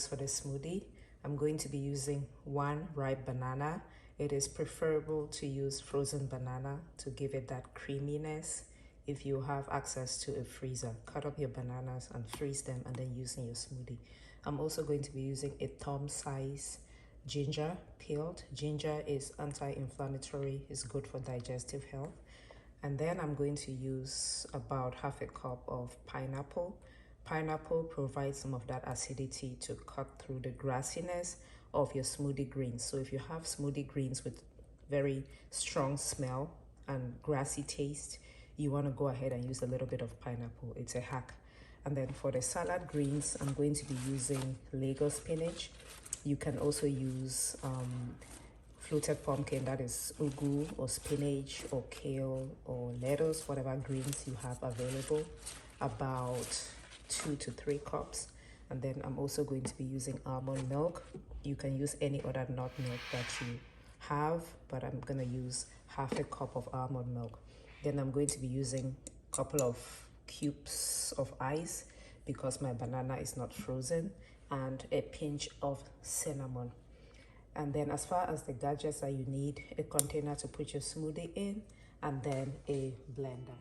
ingredients for the smoothie. I'm going to be using 1 ripe banana. It is preferable to use frozen banana to give it that creaminess. If you have access to a freezer, cut up your bananas and freeze them and then use in your smoothie. I'm also going to be using a thumb size ginger peeled. Ginger is anti-inflammatory, it's good for digestive health. And then I'm going to use about half a cup of pineapple. Pineapple provides some of that acidity to cut through the grassiness of your smoothie greens. So if you have smoothie greens with very strong smell and grassy taste, you want to go ahead and use a little bit of pineapple. It's a hack. And then for the salad greens, I'm going to be using Lagos spinach. You can also use fluted pumpkin, that is ugu or spinach or kale or lettuce, whatever greens you have available, about 2 to 3 cups. And then I'm also going to be using almond milk. You can use any other nut milk that you have, but I'm going to use half a cup of almond milk. Then I'm going to be using a couple of cubes of ice because my banana is not frozen, and a pinch of cinnamon. And then as far as the gadgets that you need, a container to put your smoothie in, and then a blender.